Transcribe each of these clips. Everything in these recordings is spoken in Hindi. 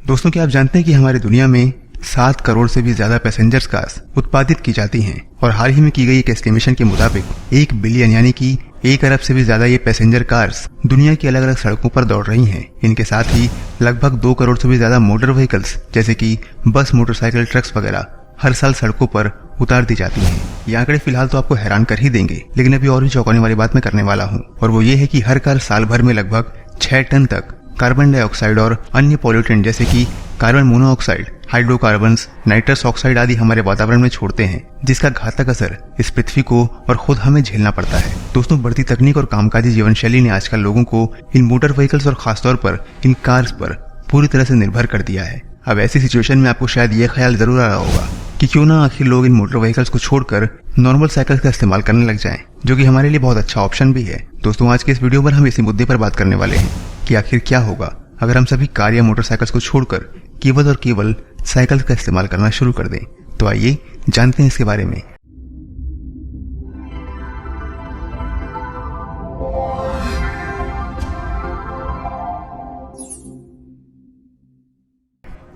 दोस्तों, क्या आप जानते हैं कि हमारी दुनिया में 7 करोड़ से भी ज्यादा पैसेंजर्स कार्स उत्पादित की जाती हैं और हाल ही में की गई एक एस्टिमेशन के मुताबिक 1 बिलियन यानी कि 1 अरब से भी ज्यादा ये पैसेंजर कार्स दुनिया की अलग अलग सड़कों पर दौड़ रही हैं। इनके साथ ही लगभग 2 करोड़ से भी ज्यादा मोटर व्हीकल्स जैसे कि बस, मोटरसाइकिल, ट्रक्स वगैरह हर साल सड़कों पर उतार दी जाती हैं। ये आंकड़े फिलहाल तो आपको हैरान कर ही देंगे, लेकिन अभी और भी चौंकाने वाली बात मैं करने वाला हूँ, और वो ये है कि हर कार साल भर में लगभग 6 टन तक कार्बन डाइऑक्साइड और अन्य पॉल्यूटेंट जैसे कि carbon monoxide, hydrocarbons, nitrous oxide आदि हमारे वातावरण में छोड़ते हैं, जिसका घातक असर इस पृथ्वी को और खुद हमें झेलना पड़ता है। दोस्तों, बढ़ती तकनीक और कामकाजी जीवन शैली ने आजकल लोगों को इन मोटर व्हीकल्स और खासतौर पर इन कार्स पर पूरी तरह से निर्भर कर दिया है। अब ऐसी सिचुएशन में आपको शायद ये ख्याल जरूर आ रहा होगा कि क्यों ना आखिर लोग इन मोटर व्हीकल्स को छोड़कर नॉर्मल साइकिल्स का इस्तेमाल करने लग जाएं, जो कि हमारे लिए बहुत अच्छा ऑप्शन भी है। दोस्तों, आज के इस वीडियो पर हम इसी मुद्दे पर बात करने वाले हैं कि आखिर क्या होगा अगर हम सभी कार या मोटरसाइकिल्स को छोड़कर केवल और केवल साइकिल का इस्तेमाल करना शुरू कर दें। तो आइए जानते हैं इसके बारे में।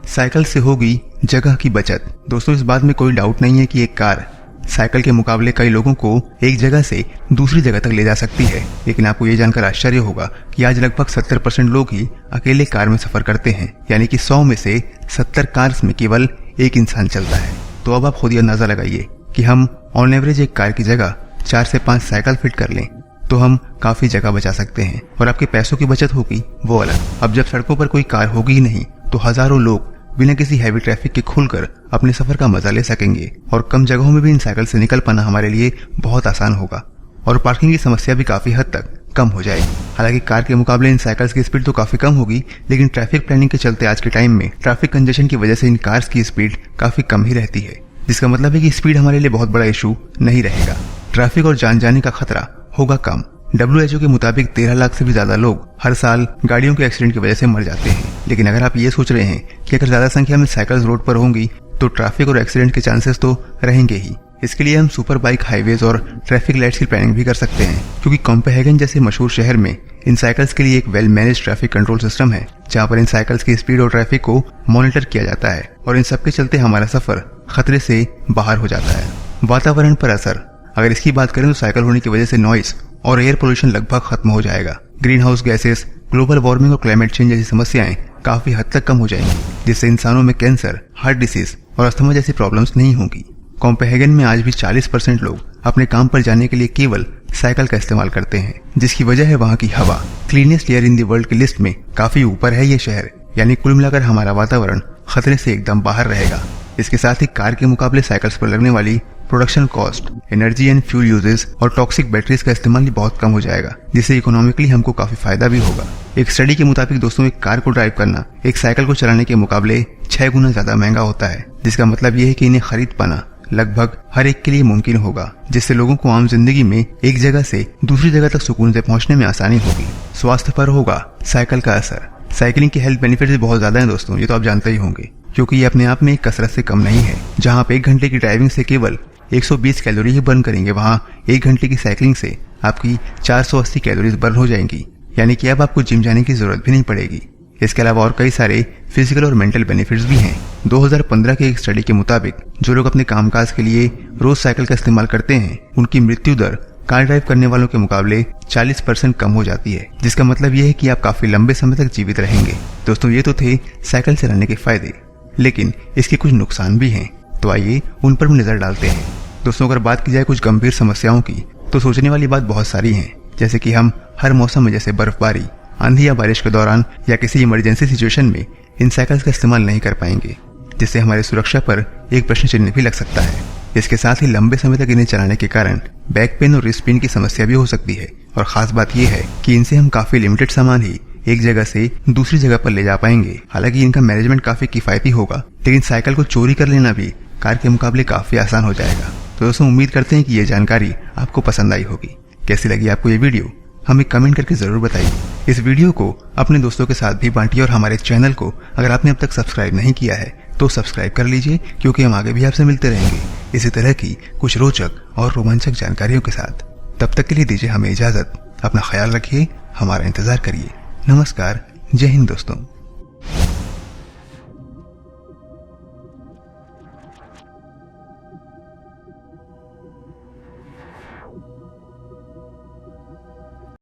साइकिल से होगी जगह की बचत। दोस्तों, इस बात में कोई डाउट नहीं है कि एक कार साइकिल के मुकाबले कई लोगों को एक जगह से दूसरी जगह तक ले जा सकती है, लेकिन आपको ये जानकर आश्चर्य होगा कि आज लगभग 70% लोग ही अकेले कार में सफर करते हैं, यानी कि 100 में से 70 कार्स में केवल एक इंसान चलता है। तो अब आप खुद ही अंदाजा लगाइए कि हम ऑन एवरेज एक कार की जगह 4 से 5 साइकिल फिट कर लें तो हम काफी जगह बचा सकते हैं और आपके पैसों की बचत होगी वो अलग। अब जब सड़कों पर कोई कार होगी ही नहीं तो हजारों लोग बिना किसी हैवी ट्रैफिक के खुलकर अपने सफर का मजा ले सकेंगे और कम जगहों में भी इन साइकिल से निकल पाना हमारे लिए बहुत आसान होगा और पार्किंग की समस्या भी काफी हद तक कम हो जाएगी। हालांकि कार के मुकाबले इन साइकिल्स की स्पीड तो काफी कम होगी, लेकिन ट्रैफिक प्लानिंग के चलते आज के टाइम में ट्रैफिक कंजेशन की वजह से इन कार्स की स्पीड काफी कम ही रहती है, जिसका मतलब है कि स्पीड हमारे लिए बहुत बड़ा इशू नहीं रहेगा। ट्रैफिक और जान जाने का खतरा होगा कम। WHO के मुताबिक 13 लाख से भी ज्यादा लोग हर साल गाड़ियों के एक्सीडेंट की वजह से मर जाते हैं। लेकिन अगर आप ये सोच रहे हैं कि अगर ज्यादा संख्या में साइकिल्स रोड पर होंगी तो ट्रैफिक और एक्सीडेंट के चांसेस तो रहेंगे ही। इसके लिए हम सुपर बाइक हाईवेज और ट्रैफिक लाइट्स की प्लानिंग भी कर सकते हैं, क्योंकि कोपेनहेगन जैसे मशहूर शहर में इन साइकिल्स के लिए एक well manage traffic control system है, जहाँ पर इन साइकिल्स की स्पीड और ट्रैफिक को मॉनिटर किया जाता है और इन सबके चलते हमारा सफर खतरे से बाहर हो जाता है। वातावरण पर असर, अगर इसकी बात करें तो साइकिल होने की वजह से नॉइस और एयर पोल्यूशन लगभग खत्म हो जाएगा। Green house gases, global warming और क्लाइमेट चेंज जैसी समस्याएं काफी हद तक कम हो जाएंगी, जिससे इंसानों में कैंसर, हार्ट डिसीज और अस्थमा जैसी प्रॉब्लम्स नहीं होंगी। कोपेनहेगन में आज भी 40% लोग अपने काम पर जाने के लिए केवल साइकिल का इस्तेमाल करते हैं, जिसकी वजह है वहाँ की हवा। Cleanest air in the world की लिस्ट में काफी ऊपर है ये शहर, यानी कुल मिलाकर हमारा वातावरण खतरे से एकदम बाहर रहेगा। इसके साथ ही कार के मुकाबले साइकिल्स पर लगने वाली production cost, energy and fuel uses और टॉक्सिक बैटरीज का इस्तेमाल भी बहुत कम हो जाएगा, जिससे इकोनॉमिकली हमको काफी फायदा भी होगा। एक स्टडी के मुताबिक दोस्तों, एक कार को ड्राइव करना एक साइकिल को चलाने के मुकाबले 6 गुना ज्यादा महंगा होता है, जिसका मतलब यह है कि इन्हें खरीद पाना लगभग हर एक के लिए मुमकिन होगा, जिससे लोगों को आम जिंदगी में एक जगह से दूसरी जगह तक सुकून से पहुंचने में आसानी होगी। स्वास्थ्य पर होगा साइकिल का असर। साइकिलिंग के हेल्थ बेनिफिट्स बहुत ज्यादा हैं दोस्तों, ये तो आप जानते ही होंगे, क्योंकि ये अपने आप में एक कसरत से कम नहीं है। जहां आप 1 घंटे की ड्राइविंग से केवल 120 कैलोरी ही बर्न करेंगे, वहां 1 घंटे की साइकिलिंग से आपकी 480 कैलोरीज बर्न हो जाएंगी, यानी कि अब आपको जिम जाने की जरूरत भी नहीं पड़ेगी। इसके अलावा और कई सारे फिजिकल और मेंटल बेनिफिट्स भी हैं। 2015 के एक स्टडी के मुताबिक जो लोग अपने कामकाज के लिए रोज साइकिल का इस्तेमाल करते हैं, उनकी मृत्यु दर कार ड्राइव करने वालों के मुकाबले 40% कम हो जाती है, जिसका मतलब यह है कि आप काफी लंबे समय तक जीवित रहेंगे। दोस्तों, ये तो थे साइकिल चलाने के फायदे, लेकिन इसके कुछ नुकसान भी हैं, तो आइए उन पर भी नजर डालते हैं। दोस्तों, अगर बात की जाए कुछ गंभीर समस्याओं की, तो सोचने वाली बात बहुत सारी है, जैसे कि हम हर मौसम में जैसे बर्फबारी, आंधी या बारिश के दौरान या किसी इमरजेंसी सिचुएशन में इन साइकिल्स का इस्तेमाल नहीं कर पाएंगे, जिससे हमारी सुरक्षा पर एक प्रश्न चिन्ह भी लग सकता है। इसके साथ ही लंबे समय तक इन्हें चलाने के कारण बैक पेन और रिस्ट पेन की समस्या भी हो सकती है, और खास बात यह है कि इनसे हम काफी लिमिटेड सामान ही एक जगह से दूसरी जगह पर ले जा पाएंगे। हालांकि इनका मैनेजमेंट काफी किफायती होगा, लेकिन साइकिल को चोरी कर लेना भी कार के मुकाबले काफी आसान हो जाएगा। तो दोस्तों, उम्मीद करते हैं कि ये जानकारी आपको पसंद आई होगी। कैसी लगी आपको ये वीडियो हमें कमेंट करके जरूर बताइए। इस वीडियो को अपने दोस्तों के साथ भी बांटिए और हमारे चैनल को अगर आपने अब तक सब्सक्राइब नहीं किया है तो सब्सक्राइब कर लीजिए, क्योंकि हम आगे भी आपसे मिलते रहेंगे इसी तरह की कुछ रोचक और रोमांचक जानकारियों के साथ। तब तक के लिए दीजिए हमें इजाजत। अपना ख्याल रखिए, हमारा इंतजार करिए। नमस्कार, जय हिंद दोस्तों।